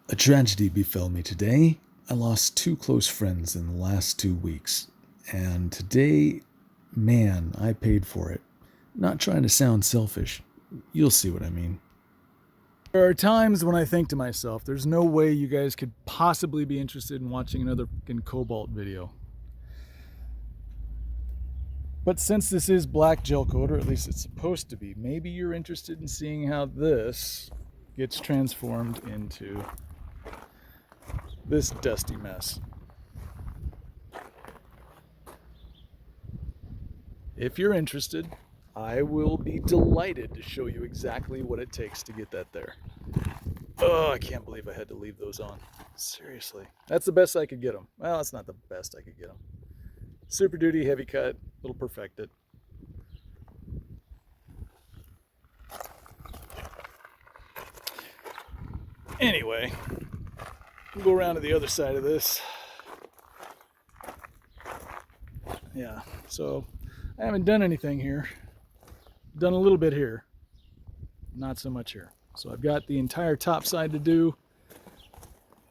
A tragedy befell me today. I lost two close friends in the last 2 weeks. And today, man, I paid for it. Not trying to sound selfish. You'll see what I mean. There are times when I think to myself, there's no way you guys could possibly be interested in watching another fucking cobalt video. But since this is black gel coat, or at least it's supposed to be, maybe you're interested in seeing how this gets transformed into this dusty mess. If you're interested, I will be delighted to show you exactly what it takes to get that there. Oh, I can't believe I had to leave those on. Seriously. That's the best I could get them. Well, that's not the best I could get them. Super Duty heavy cut, it'll perfect it. Anyway, we'll go around to the other side of this. Yeah, so I haven't done anything here. Done a little bit here, not so much here. So I've got the entire top side to do.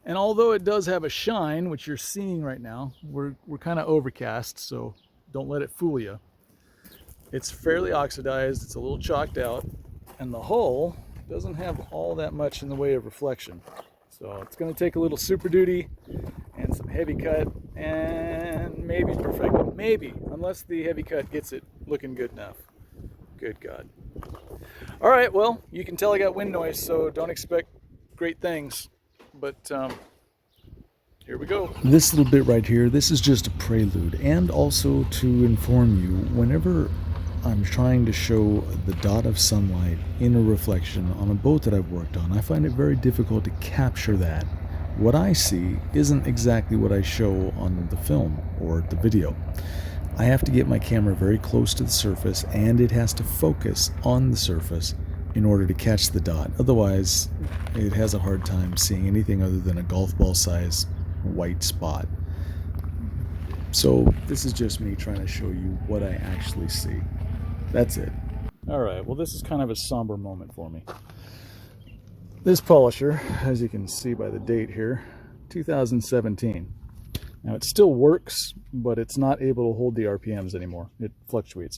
And although it does have a shine, which you're seeing right now, we're kind of overcast, so don't let it fool you. It's fairly oxidized, it's a little chalked out, and the hull doesn't have all that much in the way of reflection. So it's going to take a little Super Duty and some heavy cut, and maybe perfect it. Maybe, unless the heavy cut gets it looking good enough. Good God. All right, well, you can tell I got wind noise, so don't expect great things. But here we go. This little bit right here, this is just a prelude, and also to inform you, whenever I'm trying to show the dot of sunlight in a reflection on a boat that I've worked on, I find it very difficult to capture that. What I see isn't exactly what I show on the film or the video. I have to get my camera very close to the surface, and it has to focus on the surface in order to catch the dot. Otherwise, it has a hard time seeing anything other than a golf ball size white spot. So this is just me trying to show you what I actually see. That's it. All right, well, this is kind of a somber moment for me. This polisher, as you can see by the date here, 2017. Now it still works, but it's not able to hold the RPMs anymore. It fluctuates.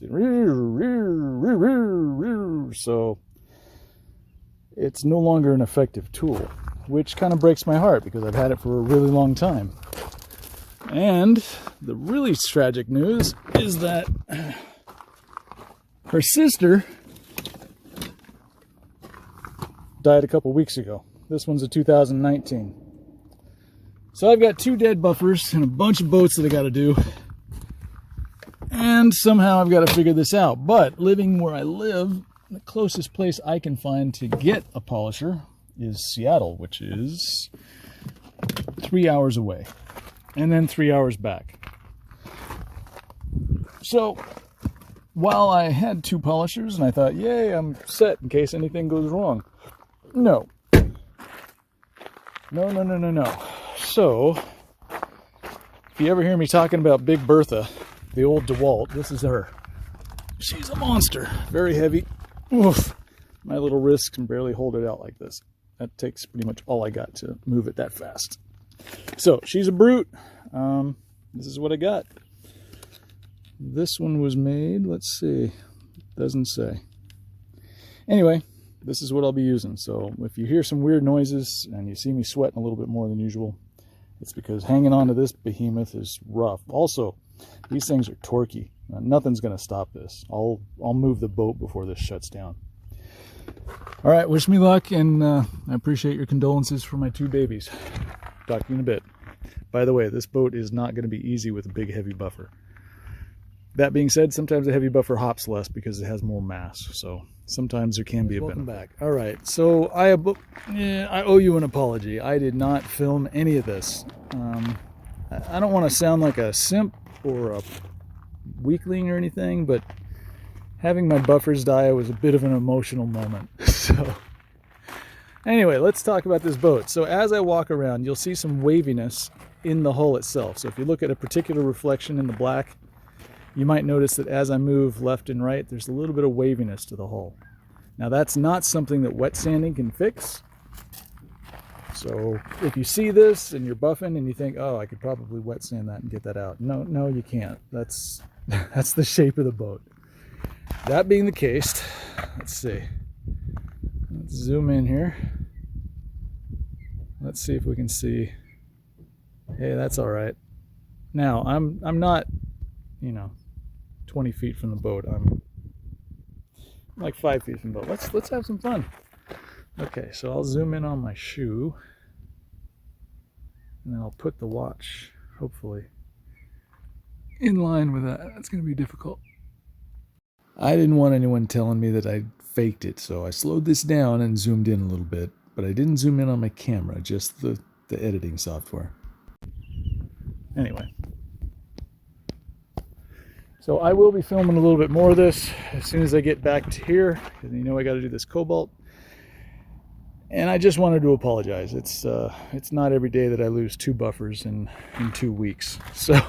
So it's no longer an effective tool, which kind of breaks my heart because I've had it for a really long time. And the really tragic news is that her sister died a couple weeks ago. This one's a 2019. So I've got two dead buffers and a bunch of boats that I got to do. And somehow I've got to figure this out. But living where I live, the closest place I can find to get a polisher is Seattle, which is 3 hours away. And then 3 hours back. So while I had two polishers and I thought, yay, I'm set in case anything goes wrong. No. No. So, if you ever hear me talking about Big Bertha, the old DeWalt, this is her. She's a monster. Very heavy. Oof. My little wrist can barely hold it out like this. That takes pretty much all I got to move it that fast. So, she's a brute. This is what I got. This one was made, let's see, doesn't say. Anyway, this is what I'll be using. So if you hear some weird noises and you see me sweating a little bit more than usual, it's because hanging on to this behemoth is rough. Also, these things are torquey. Nothing's going to stop this. I'll move the boat before this shuts down. All right, wish me luck, and I appreciate your condolences for my two babies. Talk to you in a bit. By the way, this boat is not going to be easy with a big heavy buffer. That being said, sometimes a heavy buffer hops less because it has more mass. So sometimes there can be a benefit. Welcome back. All right, so I owe you an apology. I did not film any of this. I don't want to sound like a simp or a weakling or anything, but having my buffers die was a bit of an emotional moment. So anyway, let's talk about this boat. So as I walk around, you'll see some waviness in the hull itself. So if you look at a particular reflection in the black, you might notice that as I move left and right, there's a little bit of waviness to the hull. Now that's not something that wet sanding can fix. So if you see this and you're buffing and you think, oh, I could probably wet sand that and get that out. No, you can't. That's the shape of the boat. That being the case, let's see. Let's zoom in here. Let's see if we can see. Hey, that's all right. Now, I'm not, 20 feet from the boat. I'm like 5 feet from the boat. Let's have some fun. Okay, so I'll zoom in on my shoe, and then I'll put the watch, hopefully, in line with that. That's going to be difficult. I didn't want anyone telling me that I faked it, so I slowed this down and zoomed in a little bit, but I didn't zoom in on my camera, just the editing software. Anyway. So I will be filming a little bit more of this as soon as I get back to here, because I got to do this cobalt. And I just wanted to apologize. It's not every day that I lose 2 buffers in 2 weeks. So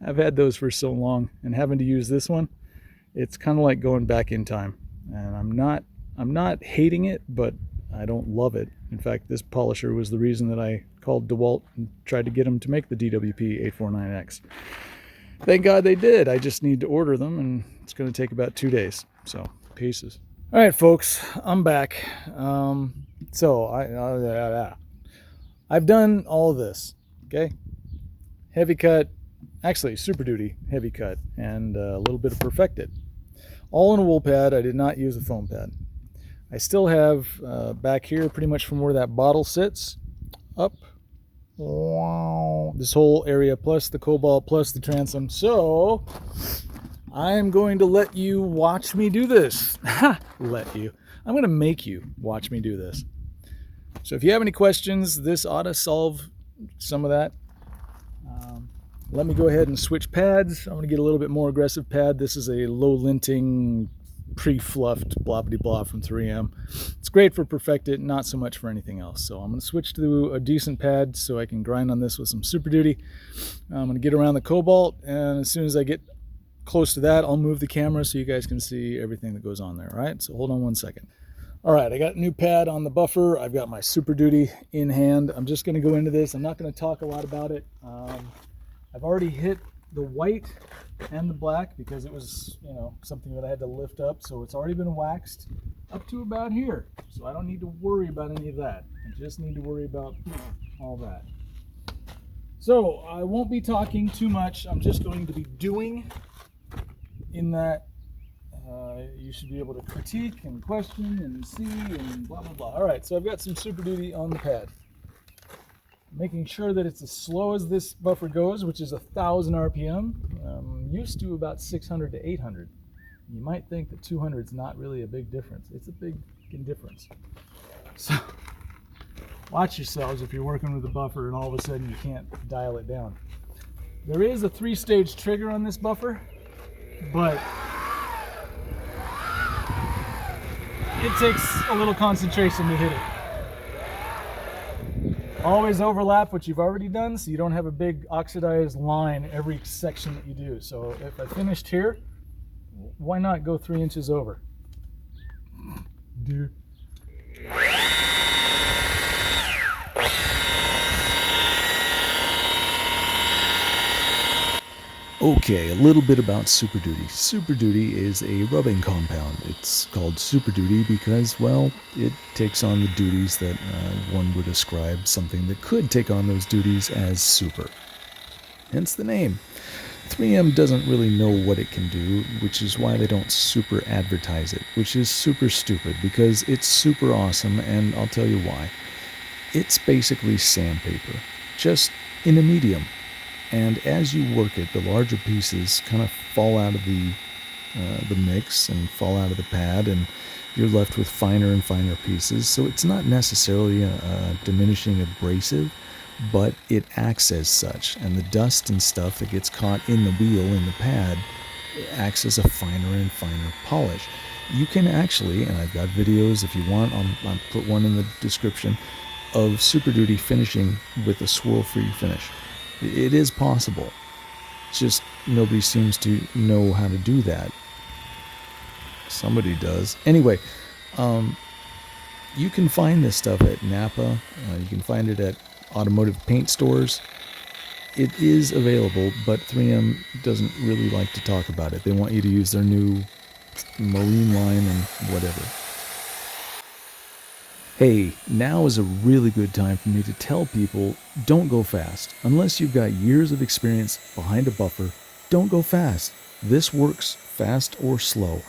I've had those for so long, and having to use this one, it's kind of like going back in time. And I'm not hating it, but I don't love it. In fact, this polisher was the reason that I called DeWalt and tried to get them to make the DWP 849X. Thank God they did. I just need to order them, and it's going to take about 2 days. So, pieces. All right, folks, I'm back. I've done all of this, okay? Heavy cut, actually Super Duty heavy cut, and a little bit of perfected. All in a wool pad. I did not use a foam pad. I still have back here, pretty much from where that bottle sits, up. Wow, this whole area, plus the cobalt, plus the transom. So I am going to let you watch me do this. Let you. I'm going to make you watch me do this. So if you have any questions, this ought to solve some of that. Let me go ahead and switch pads. I'm going to get a little bit more aggressive pad. This is a low linting, pre-fluffed bloppity blah from 3M. It's great for perfected, not so much for anything else. So I'm going to switch to a decent pad so I can grind on this with some Super Duty. I'm going to get around the cobalt, and as soon as I get close to that, I'll move the camera so you guys can see everything that goes on there. All right, so hold on one second. All right, I got a new pad on the buffer. I've got my Super Duty in hand. I'm just going to go into this. I'm not going to talk a lot about it. I've already hit the white and the black because it was, something that I had to lift up. So it's already been waxed up to about here. So I don't need to worry about any of that. I just need to worry about all that. So I won't be talking too much. I'm just going to be doing in that you should be able to critique and question and see and blah, blah, blah. All right, so I've got some Super Duty on the pad. Making sure that it's as slow as this buffer goes, which is 1,000 RPM. Used to about 600 to 800. You might think that 200 is not really a big difference. It's a big difference. So watch yourselves if you're working with a buffer and all of a sudden you can't dial it down. There is a 3-stage trigger on this buffer, but it takes a little concentration to hit it. Always overlap what you've already done so you don't have a big oxidized line every section that you do. So if I finished here, why not go 3 inches over? Dude. Okay, a little bit about Super Duty. Super Duty is a rubbing compound. It's called Super Duty because, well, it takes on the duties that one would ascribe something that could take on those duties as super. Hence the name. 3M doesn't really know what it can do, which is why they don't super advertise it, which is super stupid because it's super awesome, and I'll tell you why. It's basically sandpaper, just in a medium. And as you work it, the larger pieces kind of fall out of the mix and fall out of the pad, and you're left with finer and finer pieces. So it's not necessarily a diminishing abrasive, but it acts as such. And the dust and stuff that gets caught in the wheel, in the pad, acts as a finer and finer polish. You can actually, and I've got videos if you want, I'll put one in the description, of Super Duty finishing with a swirl-free finish. It is possible. Just nobody seems to know how to do that. Somebody does. Anyway, You can find this stuff at Napa. You can find it at automotive paint stores. It is available, but 3M doesn't really like to talk about it. They want you to use their new marine line and whatever. Hey, now is a really good time for me to tell people, don't go fast. Unless you've got years of experience behind a buffer, don't go fast. This works fast or slow.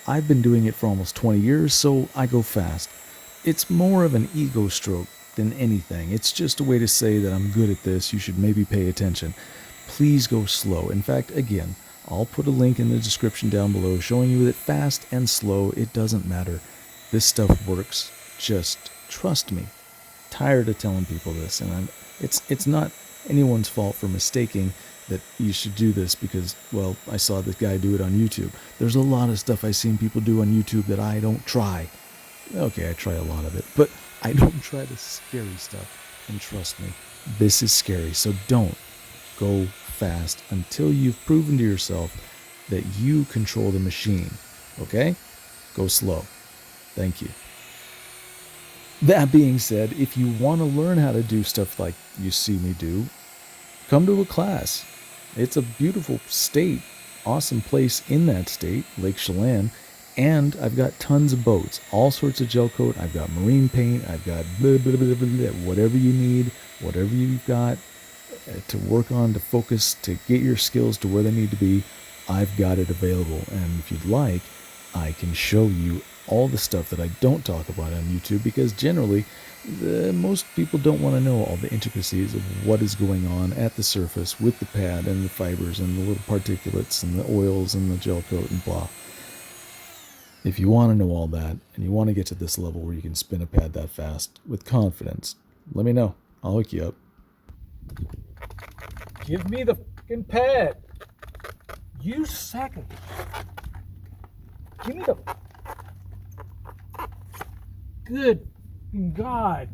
I've been doing it for almost 20 years, so I go fast. It's more of an ego stroke than anything. It's just a way to say that I'm good at this, you should maybe pay attention. Please go slow. In fact, again, I'll put a link in the description down below showing you that fast and slow, it doesn't matter. This stuff works. Just trust me. Tired of telling people this, and it's not anyone's fault for mistaking that you should do this because, well, I saw this guy do it on YouTube. There's a lot of stuff I've seen people do on YouTube that I don't try. Okay, I try a lot of it, but I don't try the scary stuff. And trust me, this is scary, so don't go fast until you've proven to yourself that you control the machine. Okay? Go slow. Thank you. That being said, if you want to learn how to do stuff like you see me do, come to a class. It's a beautiful state, awesome place in that state, Lake Chelan, and I've got tons of boats, all sorts of gel coat. I've got marine paint. I've got blah, blah, blah, blah, blah, whatever you need, whatever you've got to work on, to focus, to get your skills to where they need to be. I've got it available, and if you'd like, I can show you all the stuff that I don't talk about on YouTube, because generally most people don't want to know all the intricacies of what is going on at the surface with the pad and the fibers and the little particulates and the oils and the gel coat and blah. If you want to know all that and you want to get to this level where you can spin a pad that fast with confidence, let me know. I'll hook you up. Give me the fucking pad. You second. Give me the... Good God.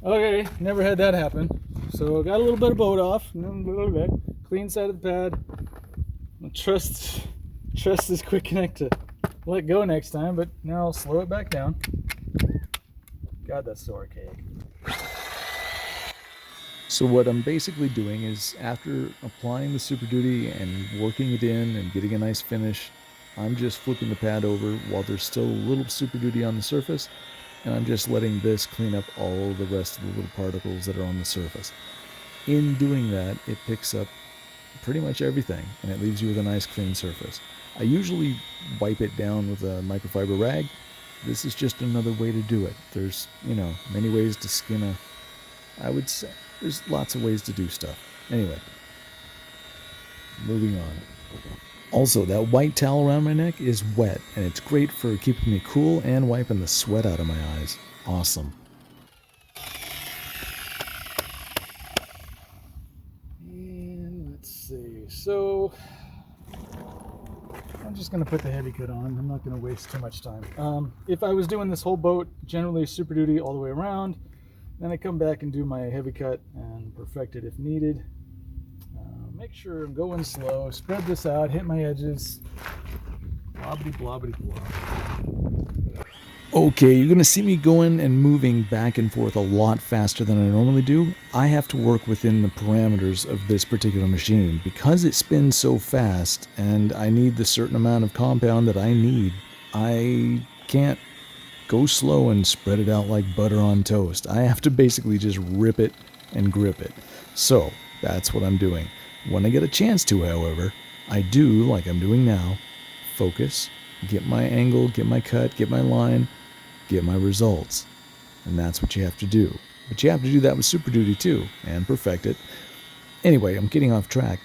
Okay, never had that happen. So got a little bit of boat off, a little bit. Clean side of the pad. Trust this quick connect to let go next time, but now I'll slow it back down. God, that's so archaic. So what I'm basically doing is, after applying the Super Duty and working it in and getting a nice finish, I'm just flipping the pad over while there's still a little Super Duty on the surface, and I'm just letting this clean up all the rest of the little particles that are on the surface. In doing that, it picks up pretty much everything, and it leaves you with a nice clean surface. I usually wipe it down with a microfiber rag. This is just another way to do it. There's, many ways to skin I would say there's lots of ways to do stuff. Anyway, moving on. Also, that white towel around my neck is wet, and it's great for keeping me cool and wiping the sweat out of my eyes. Awesome. And let's see. So I'm just going to put the heavy cut on. I'm not going to waste too much time. If I was doing this whole boat, generally Super Duty all the way around, then I come back and do my heavy cut and perfect it if needed. Make sure I'm going slow, spread this out, hit my edges, blobbity blobbity blob. Okay, you're going to see me going and moving back and forth a lot faster than I normally do. I have to work within the parameters of this particular machine. Because it spins so fast and I need the certain amount of compound that I need, I can't go slow and spread it out like butter on toast. I have to basically just rip it and grip it. So that's what I'm doing. When I get a chance to, however, I do, like I'm doing now, focus, get my angle, get my cut, get my line, get my results. And that's what you have to do. But you have to do that with Super Duty too, and perfect it. Anyway, I'm getting off track.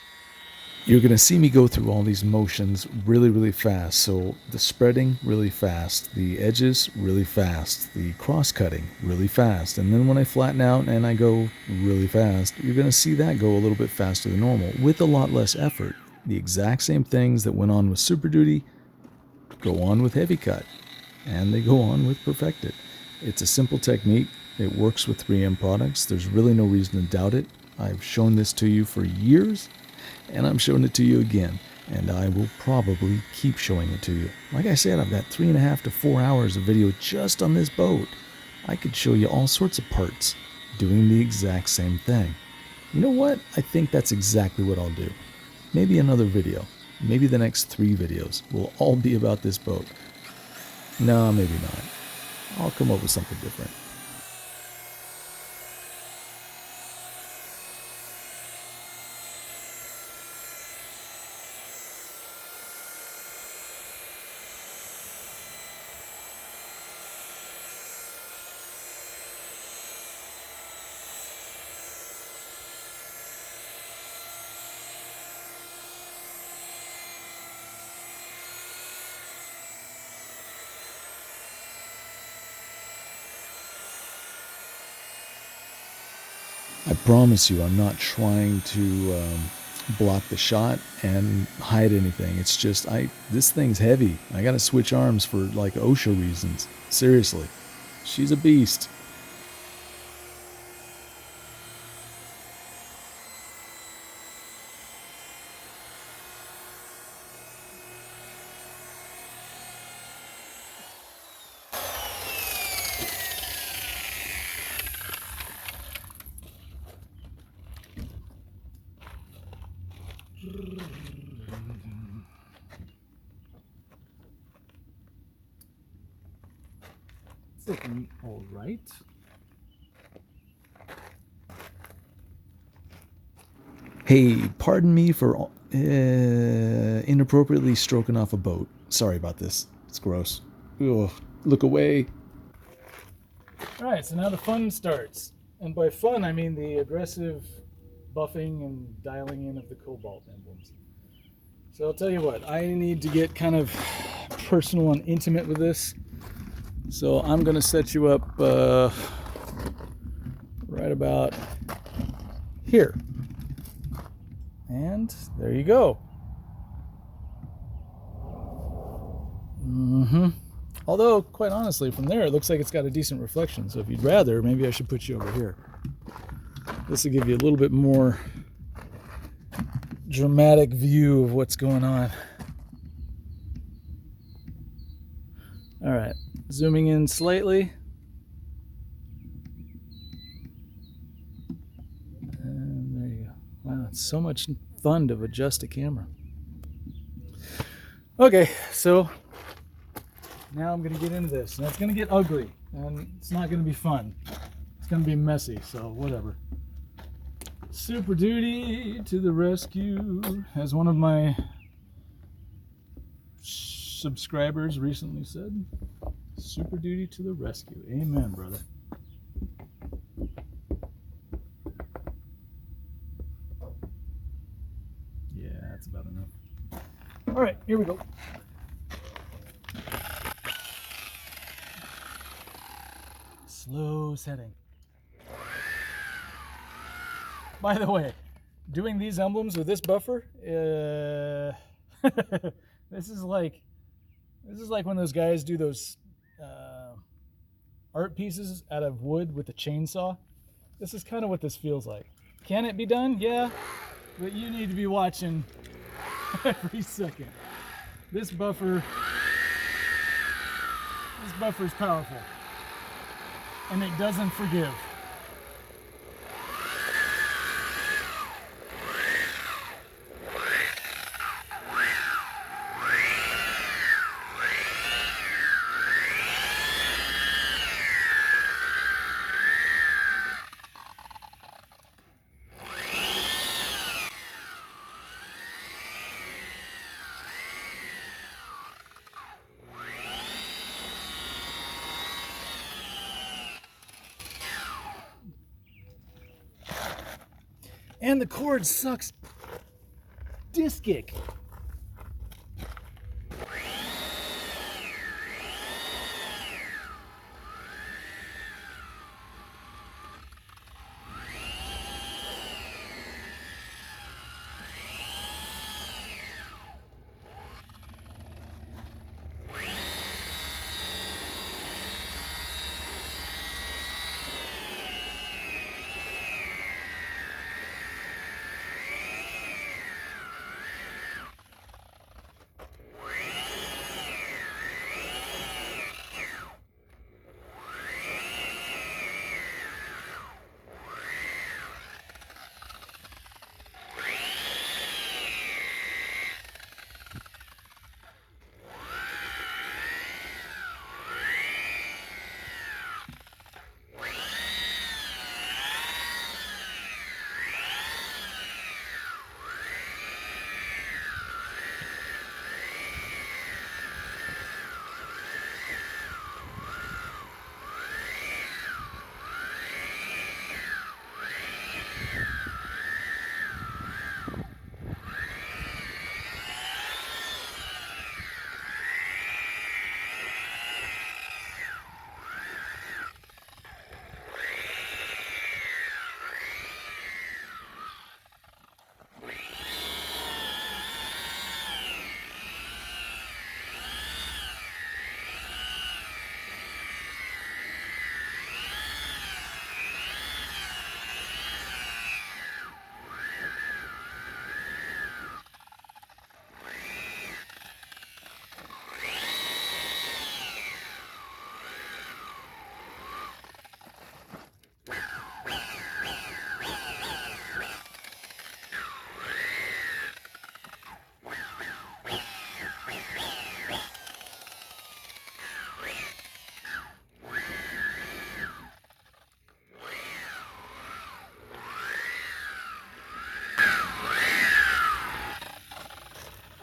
You're going to see me go through all these motions really, really fast. So the spreading, really fast. The edges, really fast. The cross-cutting, really fast. And then when I flatten out and I go really fast, you're going to see that go a little bit faster than normal with a lot less effort. The exact same things that went on with Super Duty go on with Heavy Cut. And they go on with Perfected. It's a simple technique. It works with 3M products. There's really no reason to doubt it. I've shown this to you for years, and I'm showing it to you again. and I will probably keep showing it to you. Like I said, I've got 3.5 to 4 hours of video just on this boat. I could show you all sorts of parts doing the exact same thing. You know what? I think that's exactly what I'll do. Maybe another video. Maybe the next 3 videos will all be about this boat. No, maybe not. I'll come up with something different. I promise you, I'm not trying to block the shot and hide anything. It's just, this thing's heavy. I gotta switch arms for like OSHA reasons. Seriously. She's a beast. It's looking all right. Hey, pardon me for inappropriately stroking off a boat. Sorry about this. It's gross. Ugh, look away. Alright, so now the fun starts. And by fun, I mean the aggressive buffing and dialing in of the cobalt emblems. So I'll tell you what, I need to get kind of personal and intimate with this. So I'm going to set you up right about here. And there you go. Although, quite honestly, from there it looks like it's got a decent reflection. So if you'd rather, maybe I should put you over here. This will give you a little bit more dramatic view of what's going on. All right, zooming in slightly. And there you go. Wow, it's so much fun to adjust a camera. Okay, so now I'm going to get into this. And it's going to get ugly, and it's not going to be fun. It's going to be messy, so whatever. Super duty to the rescue, as one of my subscribers recently said. Super duty to the rescue. Amen, brother. Yeah, that's about enough. All right, here we go. Slow setting. By the way, doing these emblems with this buffer, this is like when those guys do those art pieces out of wood with a chainsaw. This is kind of what this feels like. Can it be done? Yeah, but you need to be watching every second. This buffer is powerful, and it doesn't forgive. And the cord sucks discic.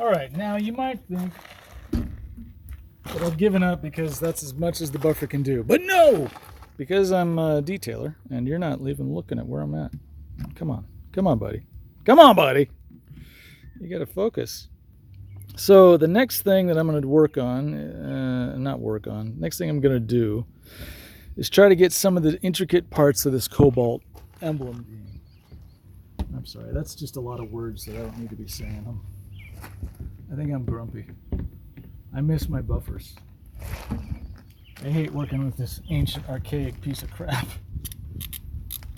All right, now you might think that I've given up because that's as much as the buffer can do. But no! Because I'm a detailer and you're not even looking at where I'm at. Come on. Come on, buddy. Come on, buddy. You got to focus. So the next thing that I'm going to work on, next thing I'm going to do is try to get some of the intricate parts of this cobalt emblem. I'm sorry, that's just a lot of words that I don't need to be saying. I think I'm grumpy. I miss my buffers. I hate working with this ancient, archaic piece of crap.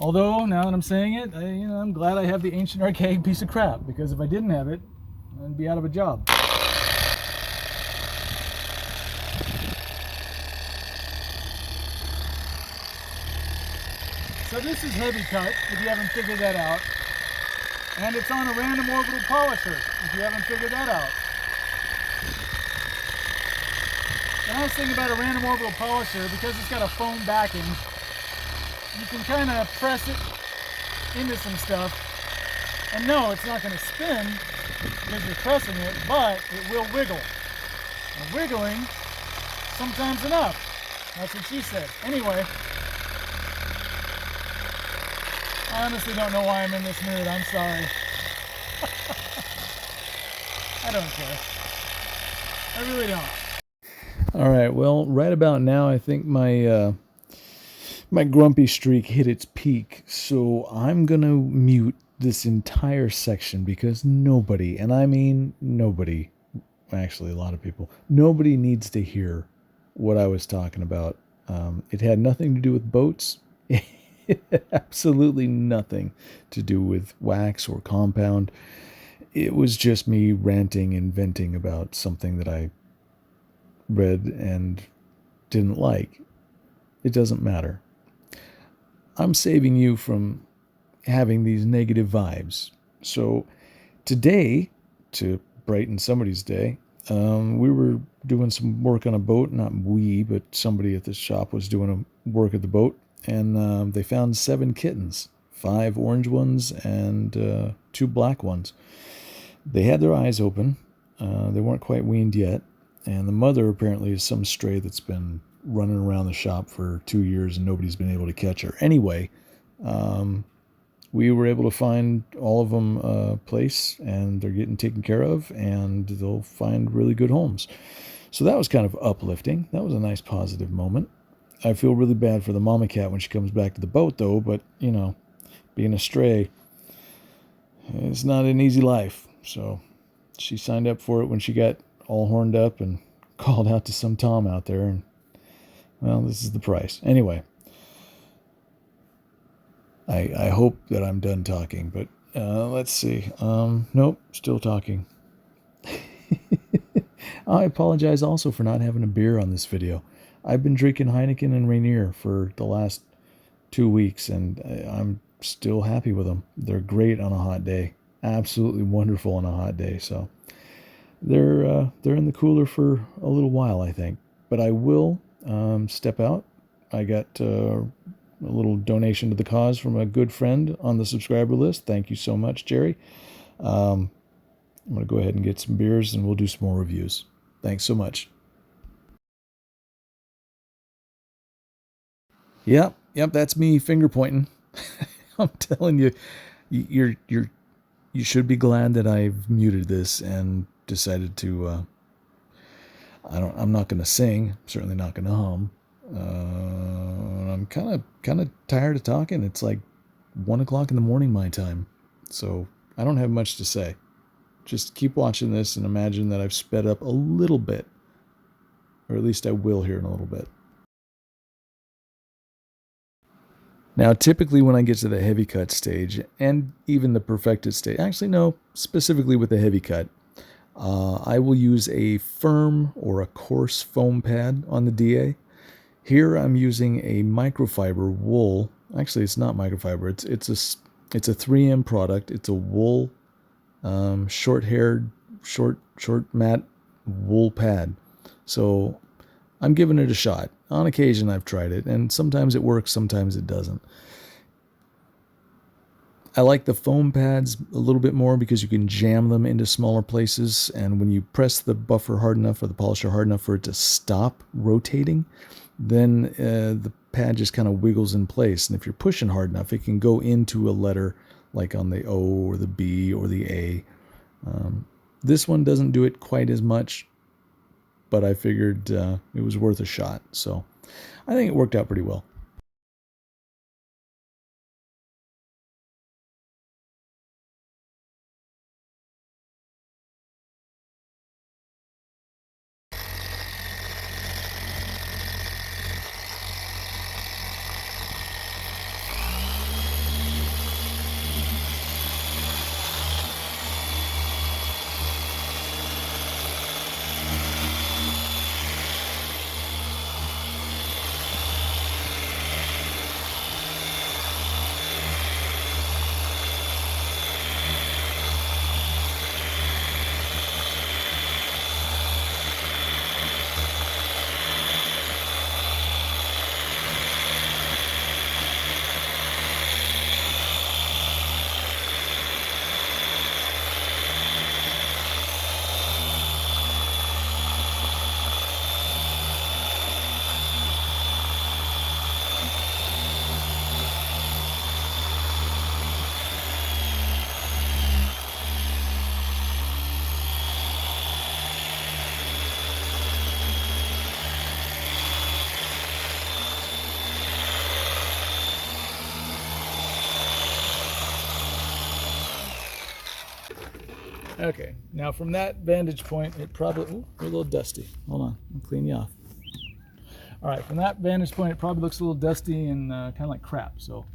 Although, now that I'm saying it, I'm glad I have the ancient, archaic piece of crap, because if I didn't have it, I'd be out of a job. So this is heavy cut, if you haven't figured that out. And it's on a random orbital polisher, if you haven't figured that out. The nice thing about a random orbital polisher, because it's got a foam backing, you can kind of press it into some stuff. And no, it's not going to spin because you're pressing it, but it will wiggle. And wiggling, sometimes enough. That's what she said. Anyway, I honestly don't know why I'm in this mood. I'm sorry. I don't care. I really don't. All right, well, right about now, I think my grumpy streak hit its peak, so I'm going to mute this entire section because nobody, and I mean nobody, actually a lot of people, nobody needs to hear what I was talking about. It had nothing to do with boats. It had absolutely nothing to do with wax or compound. It was just me ranting and venting about something that I read and didn't like. It doesn't matter. I'm saving you from having these negative vibes. So today, to brighten somebody's day, we were doing some work on a boat. Not we, but somebody at the shop was doing work at the boat. And they found 7 kittens, 5 orange ones and 2 black ones. They had their eyes open. They weren't quite weaned yet. And the mother apparently is some stray that's been running around the shop for 2 years and nobody's been able to catch her. Anyway, we were able to find all of them a place, and they're getting taken care of, and they'll find really good homes. So that was kind of uplifting. That was a nice positive moment. I feel really bad for the mama cat when she comes back to the boat, though, but, being a stray, it's not an easy life. So she signed up for it when she got all horned up and called out to some Tom out there, and, well, this is the price. Anyway, I hope that I'm done talking, but let's see. Nope, still talking. I apologize also for not having a beer on this video. I've been drinking Heineken and Rainier for the last 2 weeks, and I'm still happy with them. They're great on a hot day. Absolutely wonderful on a hot day. So they're in the cooler for a little while, I think. But I will step out. I got a little donation to the cause from a good friend on the subscriber list. Thank you so much, Jerry. I'm going to go ahead and get some beers, and we'll do some more reviews. Thanks so much. Yep, that's me finger pointing. I'm telling you, you should be glad that I've muted this and decided to. I'm not going to sing. Certainly not going to hum. I'm kind of tired of talking. It's like 1 o'clock in the morning my time, so I don't have much to say. Just keep watching this and imagine that I've sped up a little bit, or at least I will here in a little bit. Now, typically when I get to the heavy cut stage, and even the perfected stage, actually no, specifically with the heavy cut, I will use a firm or a coarse foam pad on the DA. Here I'm using a microfiber wool. Actually, it's not microfiber. It's a 3M product. It's a wool, short-haired, short matte wool pad. So I'm giving it a shot. On occasion, I've tried it, and sometimes it works, sometimes it doesn't. I like the foam pads a little bit more because you can jam them into smaller places, and when you press the buffer hard enough or the polisher hard enough for it to stop rotating, then the pad just kind of wiggles in place. And if you're pushing hard enough, it can go into a letter like on the O or the B or the A. This one doesn't do it quite as much, but I figured it was worth a shot. So I think it worked out pretty well. Okay, now from that vantage point, it probably, ooh, we're a little dusty. Hold on, I'll clean you off. All right, from that vantage point, it probably looks a little dusty and kind of like crap. So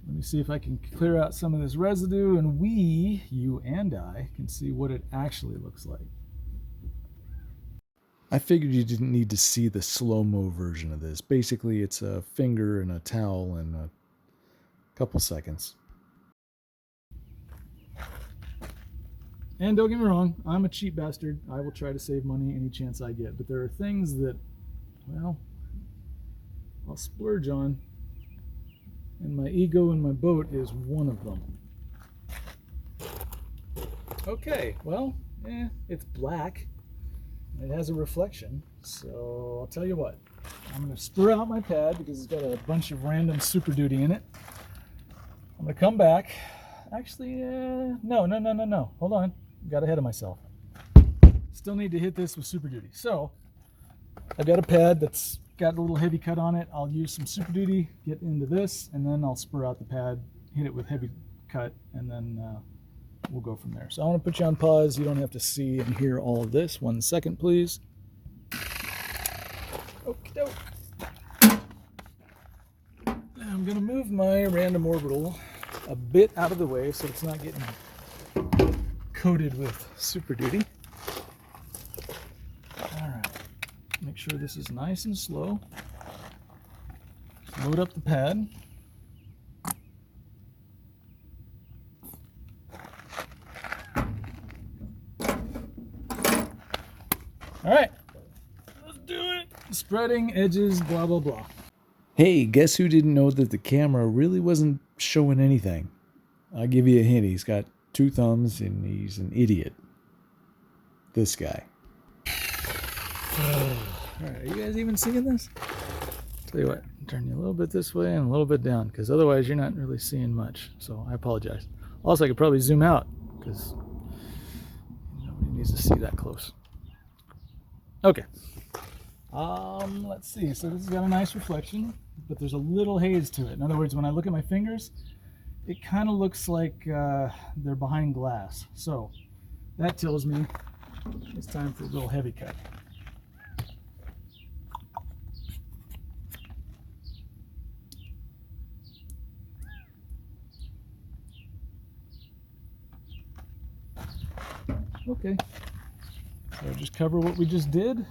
let me see if I can clear out some of this residue, and we, you and I, can see what it actually looks like. I figured you didn't need to see the slow-mo version of this. Basically, it's a finger and a towel in a couple seconds. And don't get me wrong, I'm a cheap bastard. I will try to save money any chance I get. But there are things that, well, I'll splurge on. And my ego and my boat is one of them. Okay, well, it's black. It has a reflection. So I'll tell you what. I'm going to spur out my pad because it's got a bunch of random Super Duty in it. I'm going to come back. Actually, no. Hold on. Got ahead of myself. Still need to hit this with Super Duty. So I've got a pad that's got a little heavy cut on it. I'll use some Super Duty, get into this, and then I'll spur out the pad, hit it with heavy cut, and then we'll go from there. So I want to put you on pause. You don't have to see and hear all of this. 1 second, please. Okie doke. Now I'm going to move my random orbital a bit out of the way so it's not getting coated with Super Duty. All right, make sure this is nice and slow. Load up the pad. All right, let's do it. Spreading edges, blah, blah, blah. Hey, guess who didn't know that the camera really wasn't showing anything? I'll give you a hint. He's got 2 thumbs and he's an idiot. This guy. All right, are you guys even seeing this? Tell you what, turn you a little bit this way and a little bit down, because otherwise you're not really seeing much. So I apologize. Also, I could probably zoom out because nobody needs to see that close. Okay. Let's see. So this has got a nice reflection, but there's a little haze to it. In other words, when I look at my fingers, it kind of looks like they're behind glass. So that tells me it's time for a little heavy cut. Okay. So just cover what we just did.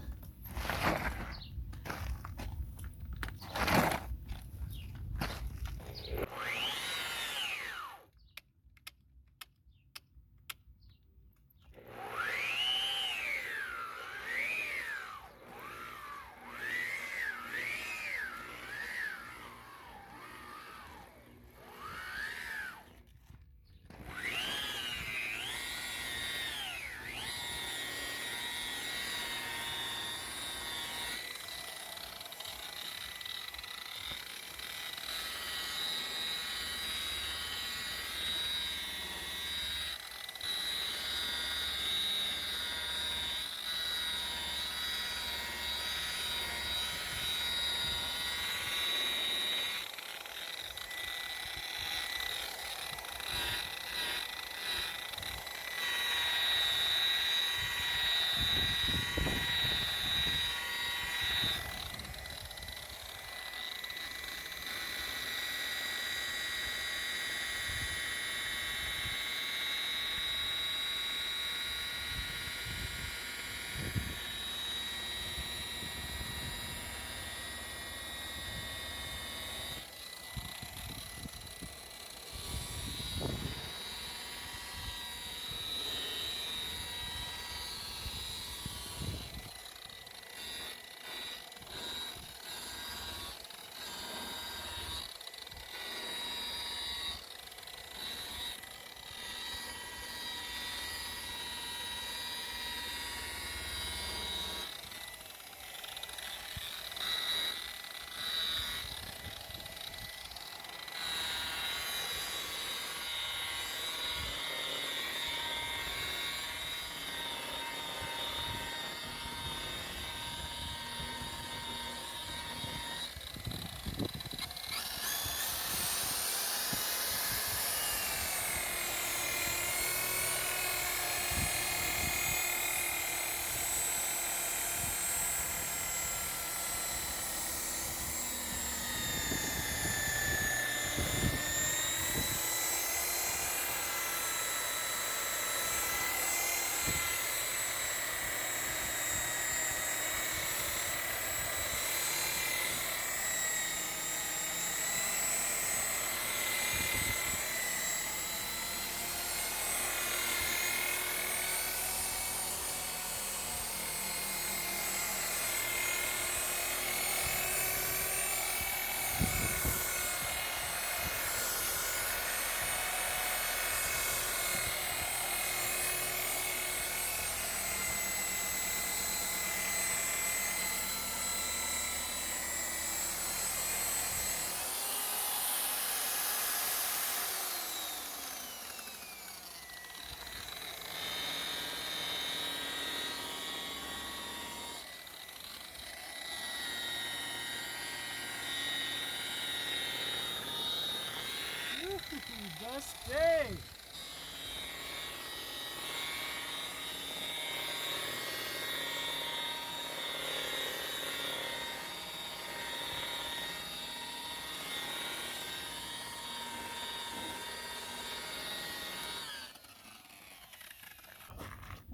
Best day!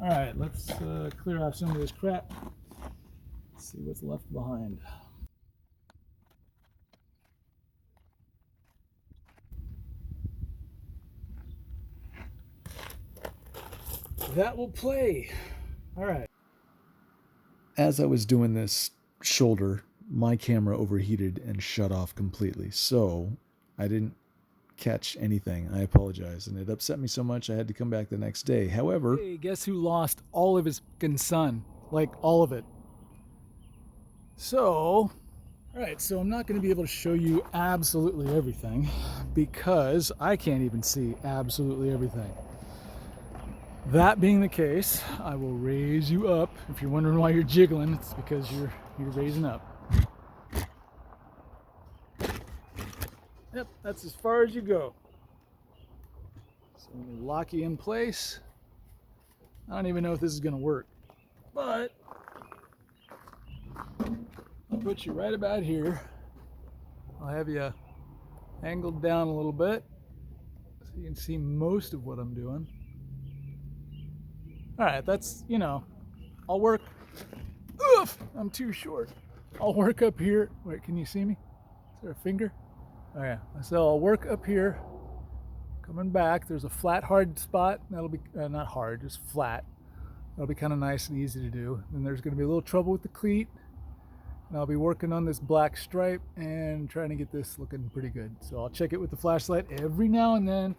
All right, let's clear off some of this crap. Let's see what's left behind. That will play. All right. As I was doing this shoulder, my camera overheated and shut off completely. So I didn't catch anything. I apologize. And it upset me so much I had to come back the next day. However, Hey, guess who lost all of his fucking sun? Like all of it. So, all right, so I'm not going to be able to show you absolutely everything because I can't even see absolutely everything. That being the case, I will raise you up. If you're wondering why you're jiggling, it's because you're raising up. Yep, that's as far as you go. So let me lock you in place. I don't even know if this is going to work, but I'll put you right about here. I'll have you angled down a little bit so you can see most of what I'm doing. All right, that's, I'll work. Oof, I'm too short. I'll work up here. Wait, can you see me? Is there a finger? Oh yeah, so I'll work up here. Coming back, there's a flat, hard spot. That'll be, not hard, just flat. That'll be kind of nice and easy to do. Then there's gonna be a little trouble with the cleat. And I'll be working on this black stripe and trying to get this looking pretty good. So I'll check it with the flashlight every now and then.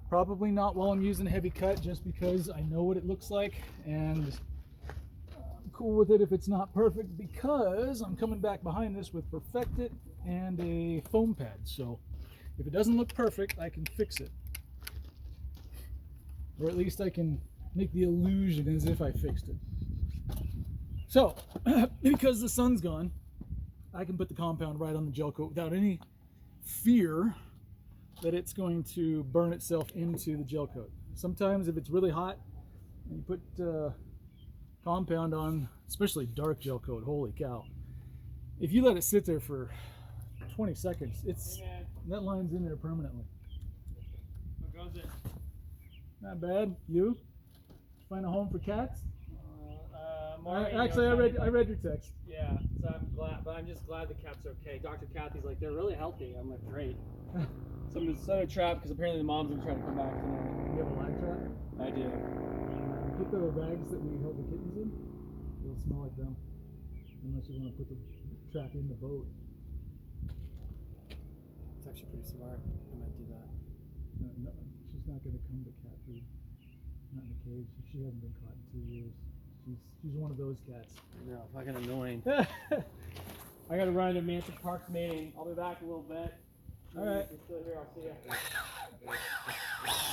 Probably not while I'm using heavy cut, just because I know what it looks like and I'm cool with it if it's not perfect, because I'm coming back behind this with Perfect It and a foam pad. So if it doesn't look perfect, I can fix it. Or at least I can make the illusion as if I fixed it. So, because the sun's gone, I can put the compound right on the gel coat without any fear that it's going to burn itself into the gel coat. Sometimes if it's really hot and you put compound on, especially dark gel coat, holy cow. If you let it sit there for 20 seconds, that line's in there permanently. How goes it? Not bad. You? Find a home for cats? Actually, I read your text. Yeah, so I'm glad, but I'm just glad the cat's okay. Dr. Kathy's like, they're really healthy. I'm like, great. So I'm just set a trap because apparently the mom's gonna try to come back tonight. You have a lag trap? I do. Get the bags that we held the kittens in. It'll smell like them. Unless you want to put the trap in the boat. It's actually pretty smart. I might do that. No, she's not going to come to cat food. Not in the cage. She hasn't been caught in 2 years. She's one of those cats. No, fucking annoying. I gotta run to Mansion Park's meeting. I'll be back in a little bit. All right. If you're still here, I'll see you.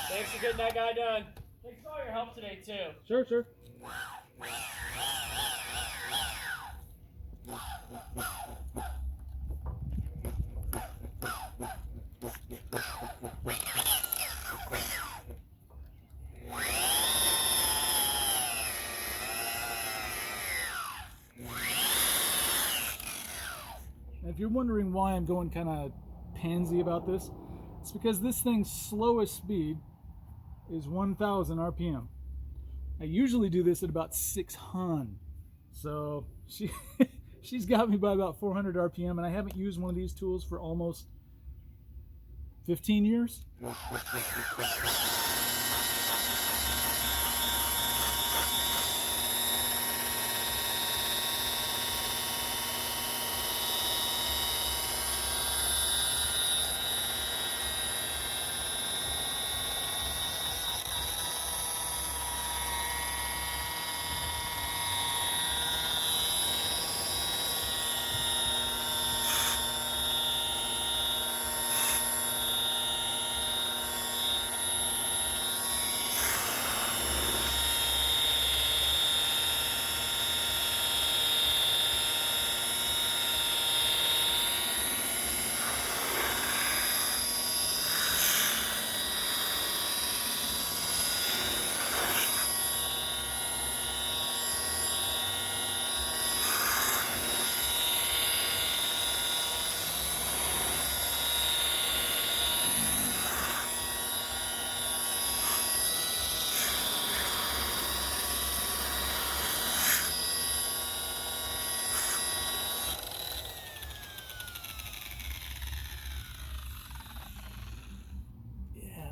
Thanks for getting that guy done. Thanks for all your help today, too. Sure. If you're wondering why I'm going kind of pansy about this, It's because this thing's slowest speed is 1,000 RPM. I usually do this at about 600. So she's got me by about 400 RPM, and I haven't used one of these tools for almost 15 years.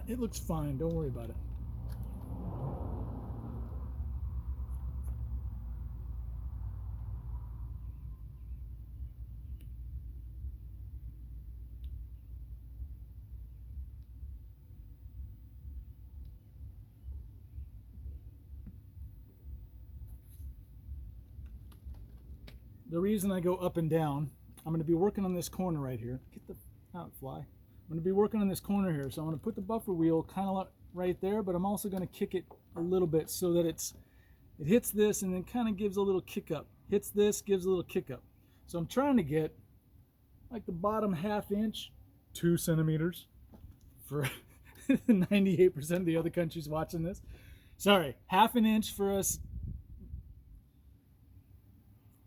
It looks fine, don't worry about it. The reason I go up and down, I'm going to be working on this corner right here. Get the out, fly. I'm going to be working on this corner here, so I'm going to put the buffer wheel kind of right there, but I'm also going to kick it a little bit so that it hits this and then kind of gives a little kick up. Hits this, gives a little kick up. So I'm trying to get like the bottom ½ inch, 2 centimeters for 98% of the other countries watching this. Sorry, ½ inch for us.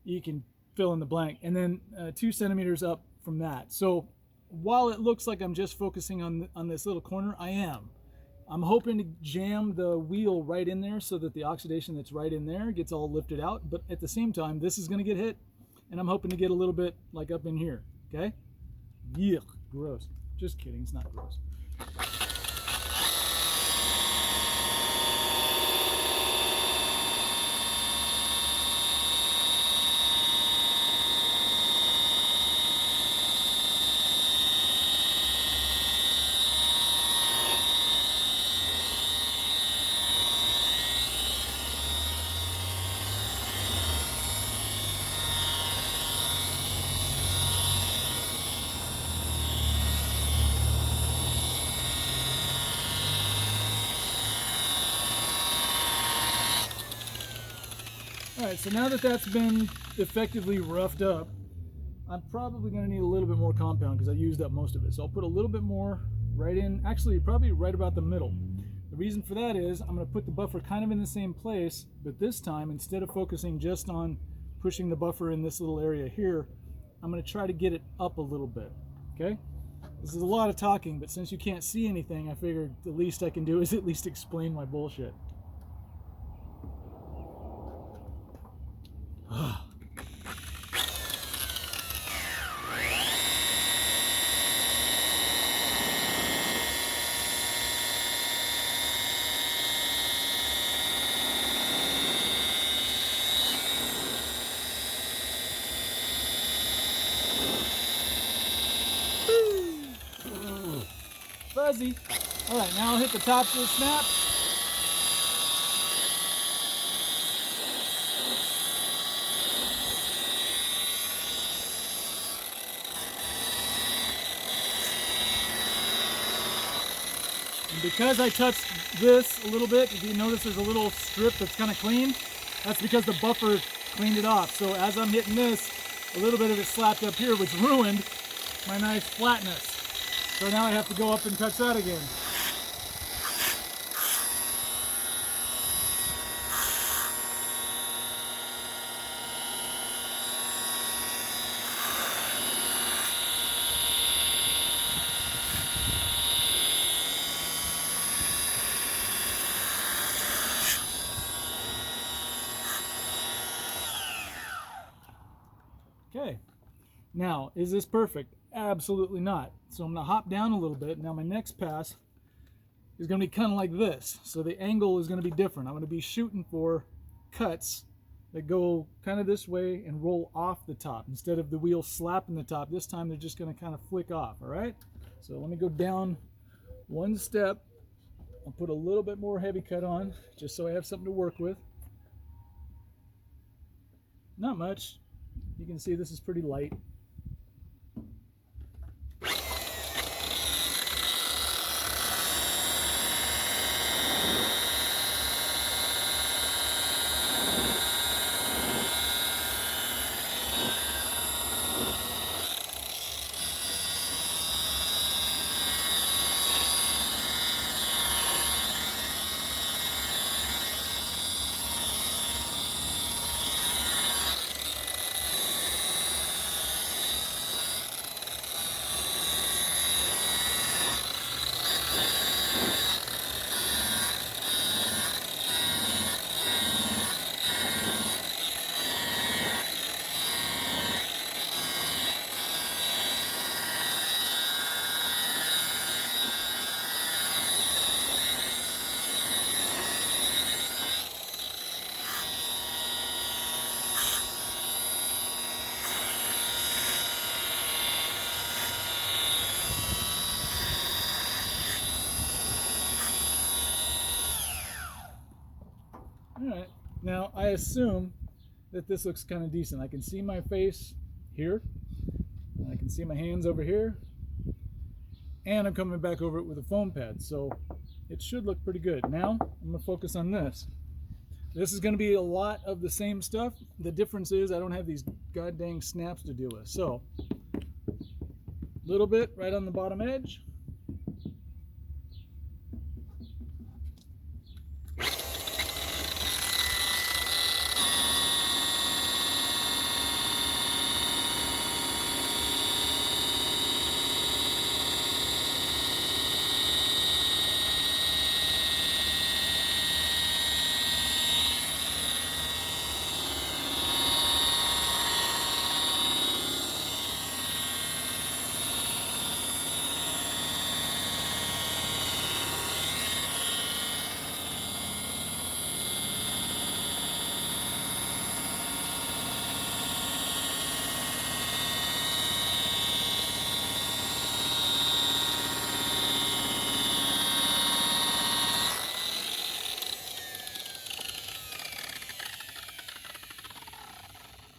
You can fill in the blank, and then 2 centimeters up from that. So while it looks like I'm just focusing on this little corner, I am. I'm hoping to jam the wheel right in there so that the oxidation that's right in there gets all lifted out. But at the same time, this is going to get hit, and I'm hoping to get a little bit like up in here. Okay? Yuck, gross. Just kidding, it's not gross. Alright, so now that that's been effectively roughed up, I'm probably going to need a little bit more compound because I used up most of it. So I'll put a little bit more right in, actually probably right about the middle. The reason for that is I'm going to put the buffer kind of in the same place, but this time instead of focusing just on pushing the buffer in this little area here, I'm going to try to get it up a little bit, okay? This is a lot of talking, but since you can't see anything, I figured the least I can do is at least explain my bullshit. Fuzzy. All right, now I'll hit the top of the snap. And because I touched this a little bit, if you notice there's a little strip that's kind of clean, that's because the buffer cleaned it off. So as I'm hitting this, a little bit of it slapped up here, which ruined my nice flatness. So now I have to go up and touch that again. Now, is this perfect? Absolutely not. So I'm going to hop down a little bit. Now my next pass is going to be kind of like this. So the angle is going to be different. I'm going to be shooting for cuts that go kind of this way and roll off the top. Instead of the wheel slapping the top, this time they're just going to kind of flick off, all right? So let me go down one step. I'll put a little bit more heavy cut on, just so I have something to work with. Not much. You can see this is pretty light. All right, now I assume that this looks kind of decent. I can see my face here, and I can see my hands over here, and I'm coming back over it with a foam pad, so it should look pretty good. Now I'm going to focus on this. This is going to be a lot of the same stuff. The difference is I don't have these god dang snaps to deal with. So a little bit right on the bottom edge.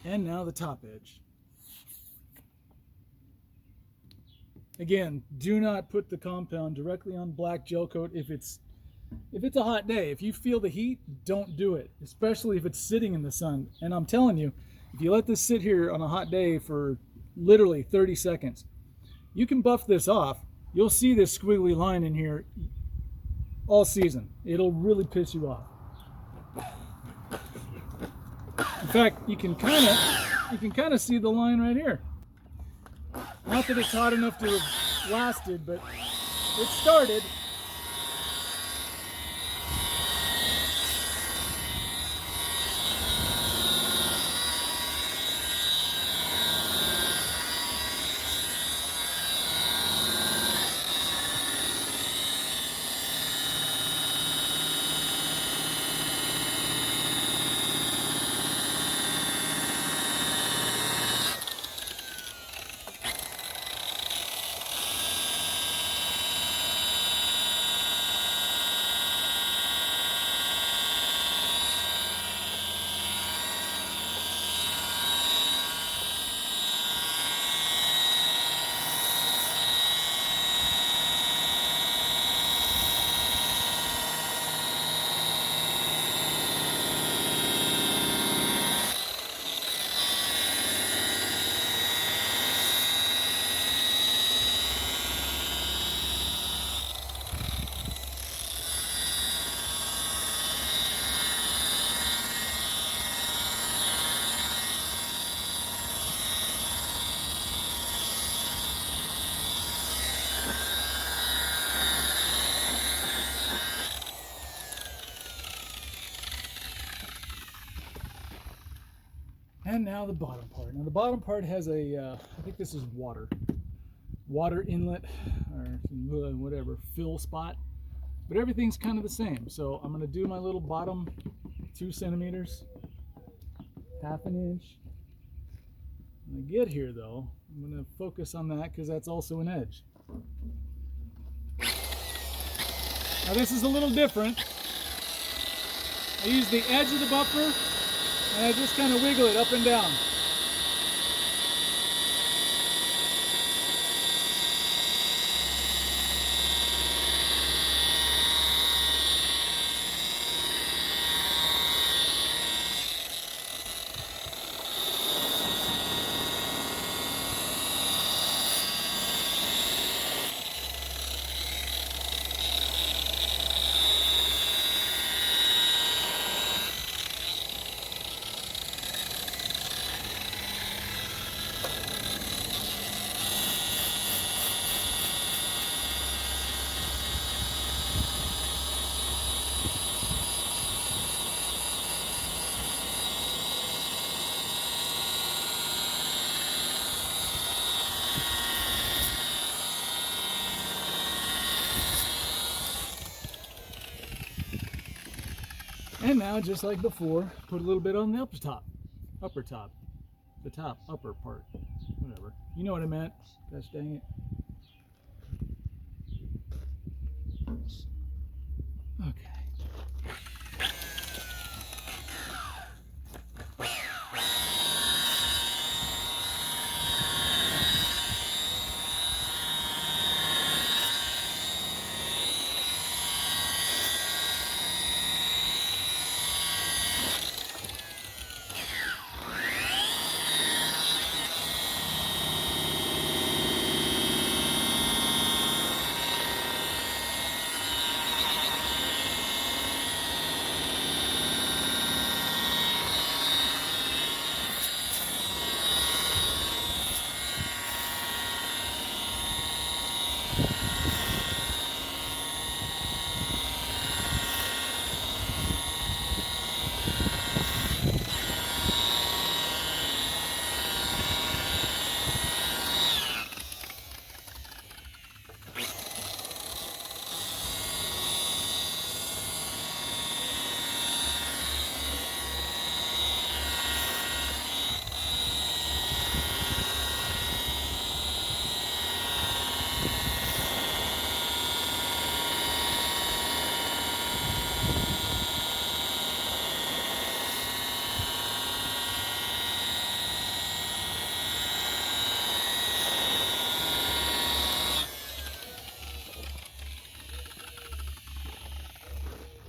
And now the top edge. Again, do not put the compound directly on black gel coat if it's a hot day. If you feel the heat, don't do it, especially if it's sitting in the sun. And I'm telling you, if you let this sit here on a hot day for literally 30 seconds, you can buff this off. You'll see this squiggly line in here all season. It'll really piss you off. In fact, you can kind of see the line right here. Not that it's hot enough to have lasted, but it started. And now the bottom part. Now the bottom part has a, I think this is water inlet or whatever, fill spot. But everything's kind of the same. So I'm going to do my little bottom 2 centimeters, ½ inch. When I get here though, I'm going to focus on that because that's also an edge. Now this is a little different. I use the edge of the buffer and I just kind of wiggle it up and down. And now, just like before, put a little bit on the upper top, the top, upper part, whatever. You know what I meant. Gosh dang it. Okay.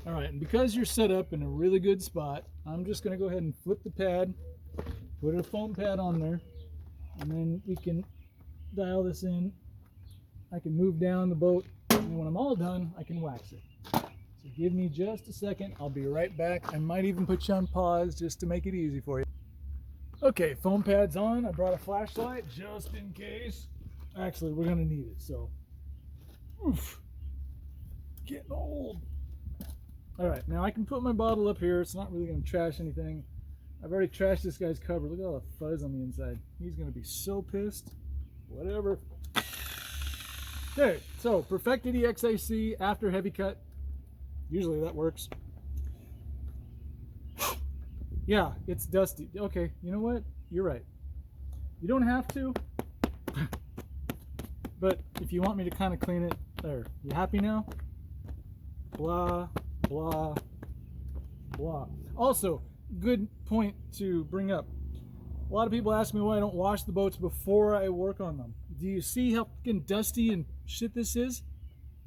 All right, and because you're set up in a really good spot, I'm just going to go ahead and flip the pad, put a foam pad on there, and then we can dial this in. I can move down the boat, and when I'm all done, I can wax it. So give me just a second. I'll be right back. I might even put you on pause just to make it easy for you. Okay, foam pad's on. I brought a flashlight just in case. Actually, we're going to need it, so. Oof. Getting old. All right, now I can put my bottle up here. It's not really going to trash anything. I've already trashed this guy's cover. Look at all the fuzz on the inside. He's going to be so pissed. Whatever. Okay, so perfected EXAC after heavy cut. Usually that works. Yeah, it's dusty. Okay, you know what? You're right. You don't have to. But if you want me to kind of clean it, there. You happy now? Blah. Blah, blah. Also, good point to bring up. A lot of people ask me why I don't wash the boats before I work on them. Do you see how fucking dusty and shit this is?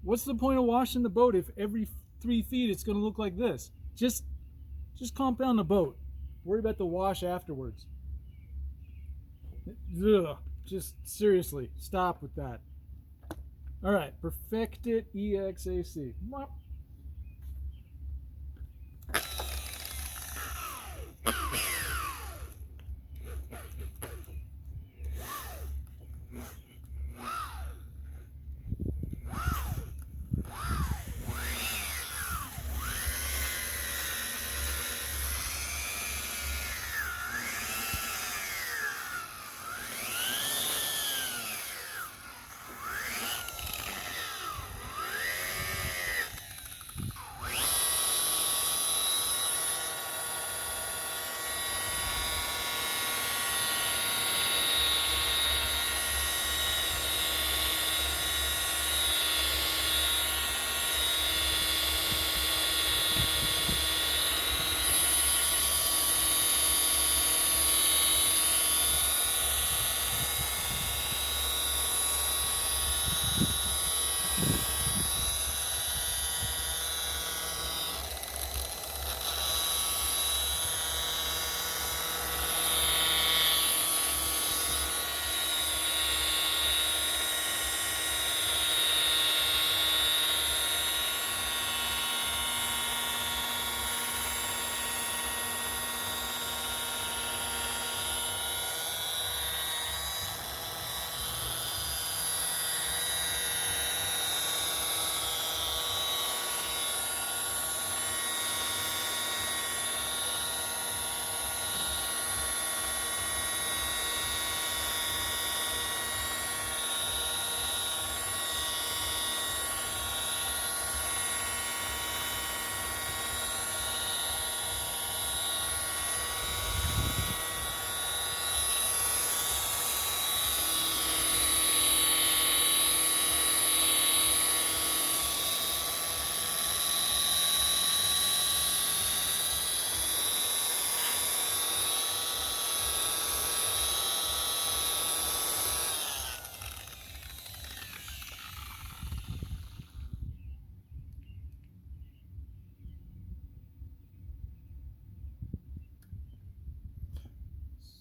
What's the point of washing the boat if every 3 feet it's going to look like this? Just compound the boat. Worry about the wash afterwards. Ugh. Just seriously, stop with that. All right, perfected EXAC.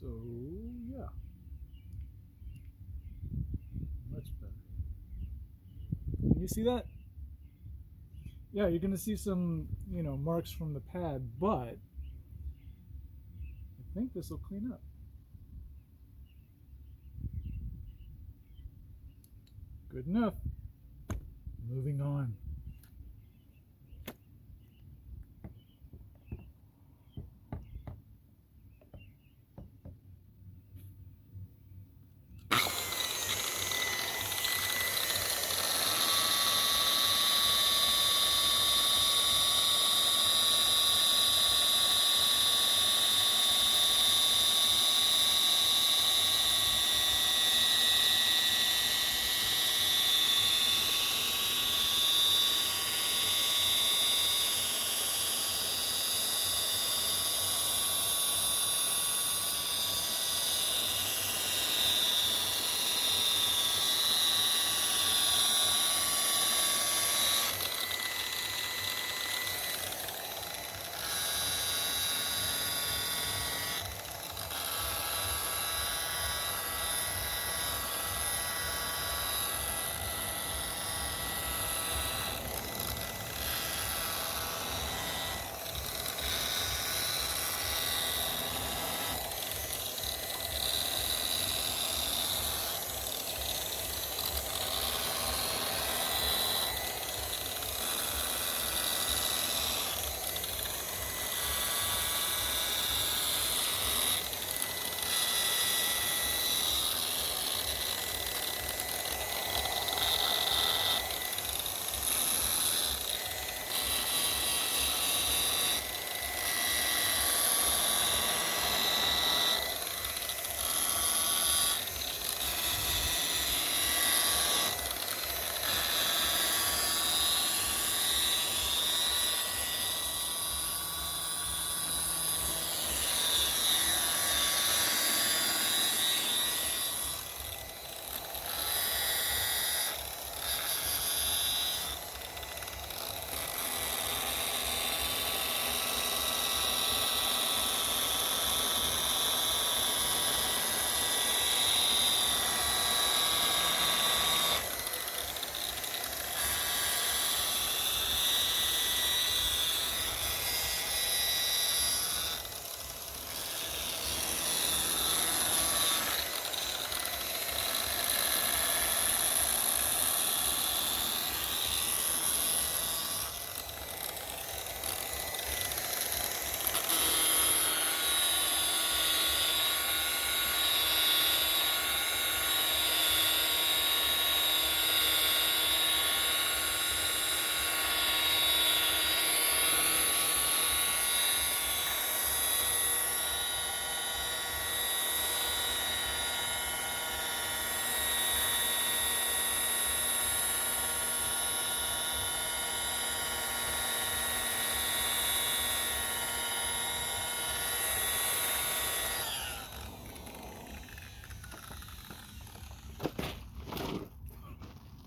So, yeah. Much better. Can you see that? Yeah, you're going to see some, marks from the pad, but I think this will clean up. Good enough. Moving on.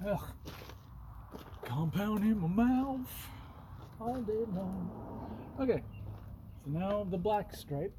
Ugh. Compound in my mouth all day long. Okay, so now the black stripe.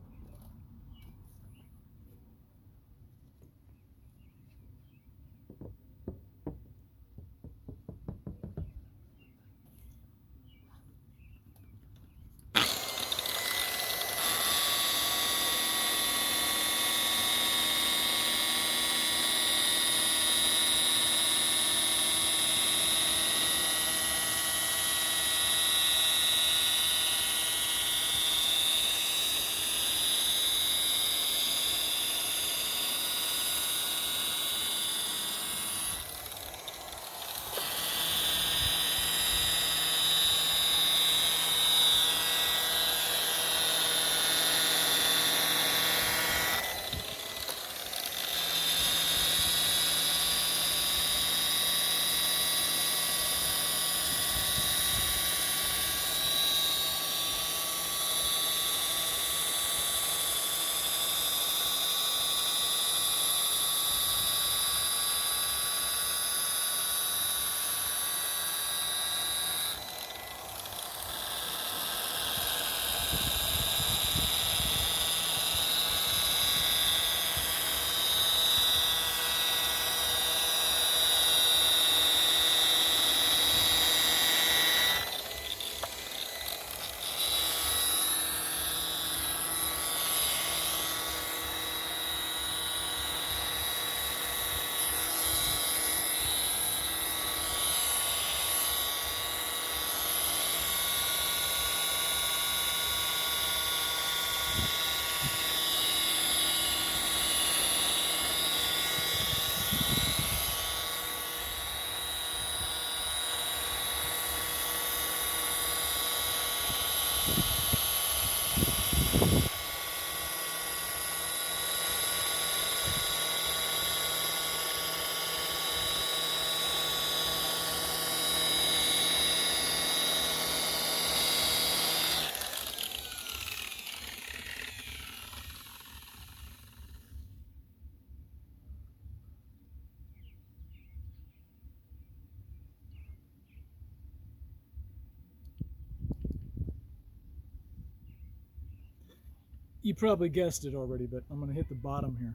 You probably guessed it already, but I'm going to hit the bottom here.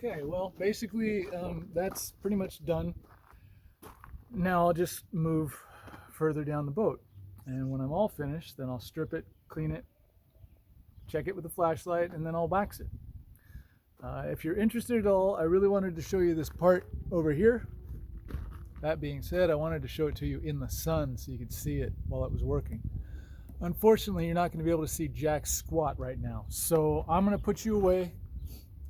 Okay, well, basically that's pretty much done. Now I'll just move further down the boat. And when I'm all finished, then I'll strip it, clean it, check it with a flashlight, and then I'll wax it. If you're interested at all, I really wanted to show you this part over here. That being said, I wanted to show it to you in the sun so you could see it while it was working. Unfortunately, you're not going to be able to see jack squat right now. So I'm going to put you away.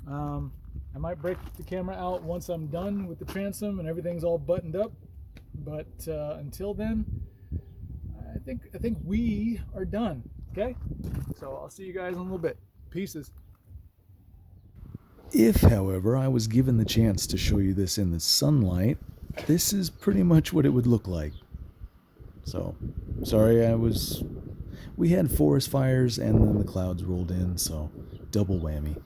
I might break the camera out once I'm done with the transom and everything's all buttoned up. But until then, I think we are done. Okay, so I'll see you guys in a little bit. Pieces. If, however, I was given the chance to show you this in the sunlight, this is pretty much what it would look like. So, sorry, we had forest fires and then the clouds rolled in, so double whammy.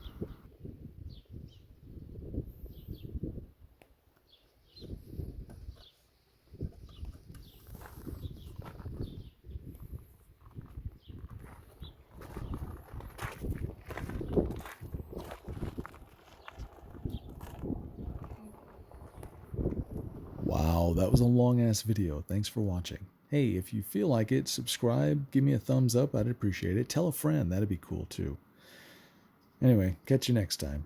Wow, that was a long-ass video. Thanks for watching. Hey, if you feel like it, subscribe, give me a thumbs up. I'd appreciate it. Tell a friend. That'd be cool too. Anyway, catch you next time.